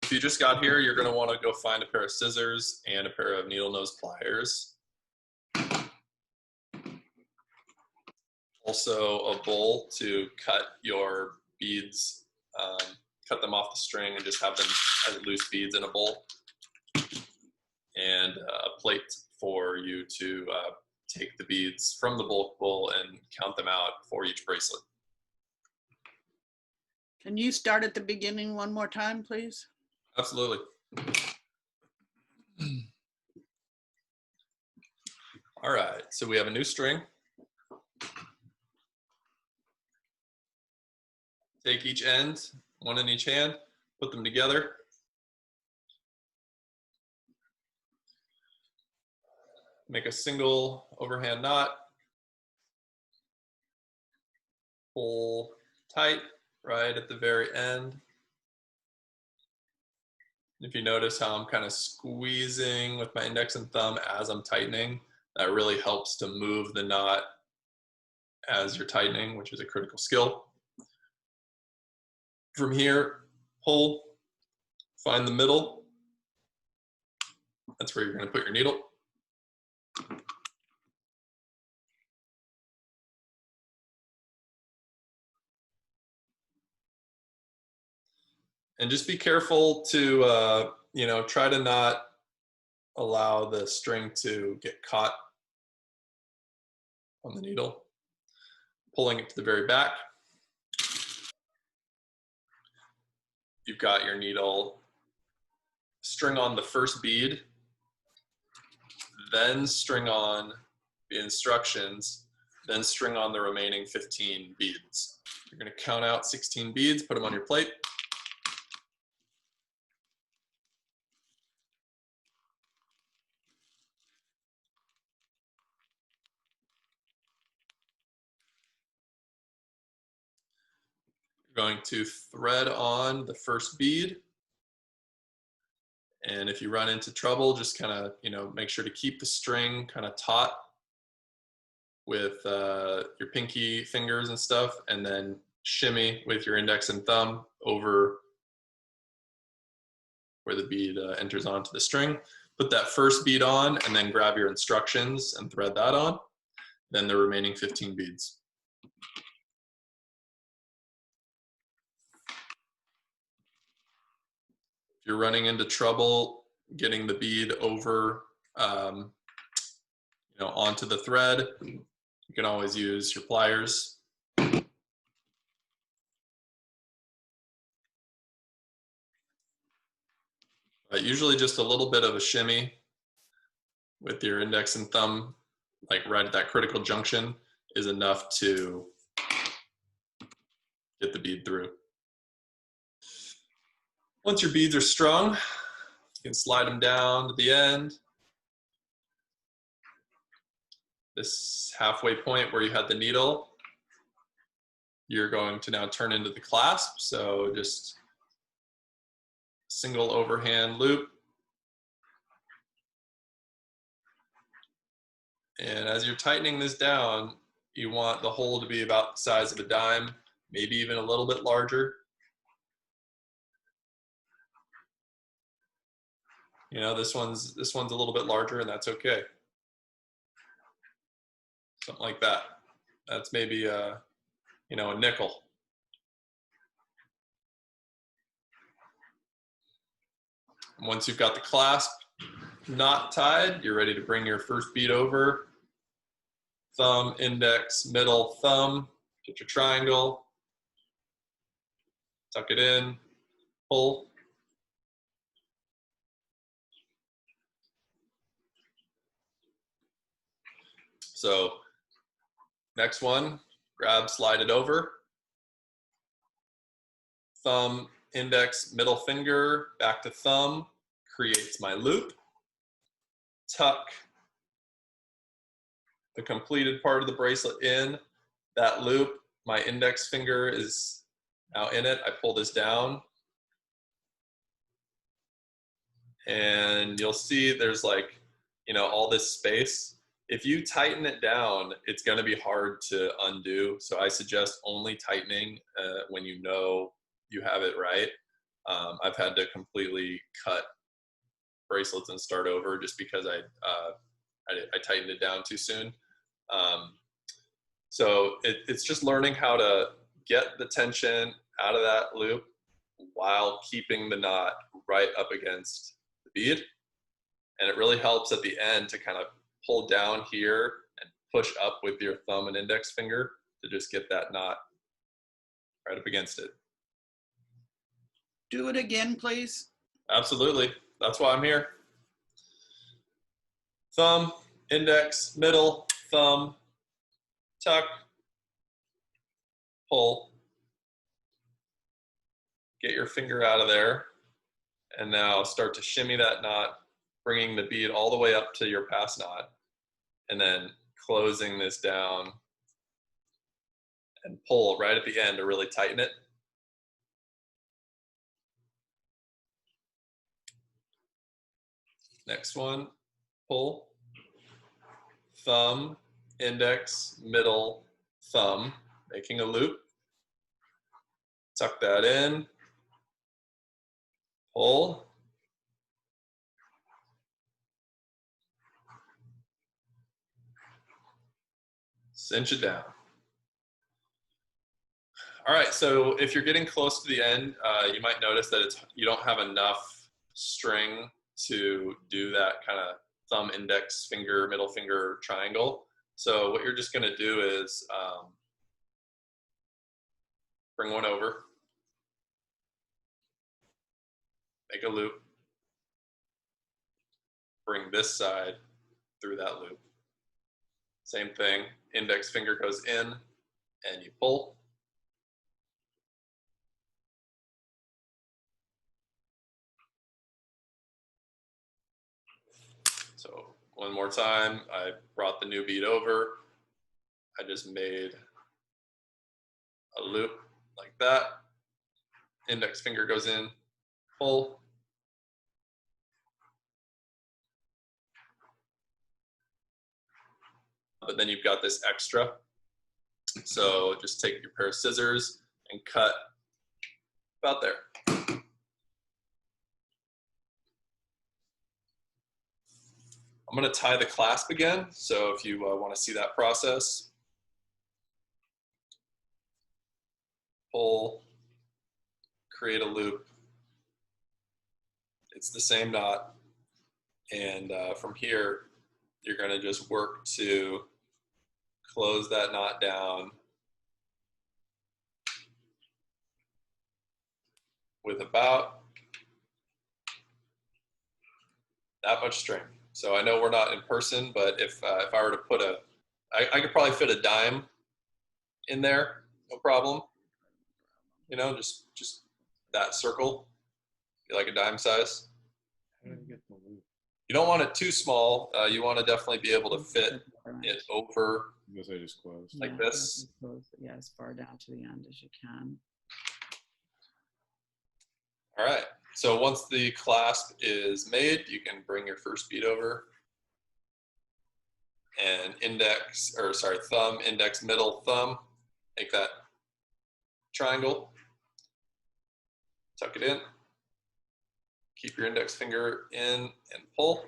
If you just got here, you're going to want to go find a pair of scissors and a pair of needle nose pliers. Also a bowl to cut your beads, cut them off the string and just have them as loose beads in a bowl. And a plate for you to take the beads from the bulk bowl and count them out for each bracelet. Can you start at the beginning one more time, please? Absolutely. All right, so we have a new string. Take each end, one in each hand, put them together. Make a single overhand knot. Pull tight right at the very end. If you notice how I'm kind of squeezing with my index and thumb as I'm tightening, that really helps to move the knot as you're tightening, which is a critical skill. From here, pull, find the middle. That's where you're going to put your needle. And just be careful to, try to not allow the string to get caught on the needle. Pulling it to the very back. You've got your needle, string on the first bead, then string on the instructions, then string on the remaining 15 beads. You're going to count out 16 beads, put them on your plate. Going to thread on the first bead, and if you run into trouble, just kind of make sure to keep the string kind of taut with your pinky fingers and stuff, and then shimmy with your index and thumb over where the bead enters onto the string. Put that first bead on and then grab your instructions and thread that on, then the remaining 15 beads. If you're running into trouble getting the bead over, onto the thread, you can always use your pliers. But usually just a little bit of a shimmy with your index and thumb, like right at that critical junction, is enough to get the bead through. Once your beads are strung, you can slide them down to the end. This halfway point where you had the needle, you're going to now turn into the clasp. So just single overhand loop. And as you're tightening this down, you want the hole to be about the size of a dime, maybe even a little bit larger. This one's a little bit larger, and that's okay. Something like that. That's maybe a nickel. Once you've got the clasp knot tied, you're ready to bring your first bead over. Thumb, index, middle, thumb. Get your triangle. Tuck it in. Pull. So next one, grab, slide it over. Thumb, index, middle finger, back to thumb, creates my loop. Tuck the completed part of the bracelet in. That loop, my index finger is now in it. I pull this down. And you'll see there's all this space. If you tighten it down, it's going to be hard to undo. So I suggest only tightening when you know you have it right. I've had to completely cut bracelets and start over just because I tightened it down too soon. So it's just learning how to get the tension out of that loop while keeping the knot right up against the bead. And it really helps at the end to kind of pull down here and push up with your thumb and index finger to just get that knot right up against it. Do it again, please. Absolutely. That's why I'm here. Thumb, index, middle, thumb, tuck, pull. Get your finger out of there. And now start to shimmy that knot, bringing the bead all the way up to your pass knot, and then closing this down and pull right at the end to really tighten it. Next one, pull, thumb, index, middle, thumb, making a loop. Tuck that in, pull, cinch it down. All right, so if you're getting close to the end, you might notice that you don't have enough string to do that kind of thumb, index, finger, middle finger triangle. So what you're just gonna do is bring one over, make a loop, bring this side through that loop. Same thing, index finger goes in and you pull. So one more time, I brought the new bead over. I just made a loop like that. Index finger goes in, pull. But then you've got this extra. So just take your pair of scissors and cut about there. I'm going to tie the clasp again. So if you want to see that process, pull, create a loop. It's the same knot. And from here, you're going to just work to close that knot down with about that much string. So I know we're not in person, but if I were to put I could probably fit a dime in there, no problem. You know, just that circle, like a dime size. You don't want it too small. You want to definitely be able to fit it over Because I just closed. like this. Yeah, as far down to the end as you can. All right. So once the clasp is made, you can bring your first bead over and thumb, index, middle, thumb. Make that triangle. Tuck it in. Keep your index finger in and pull.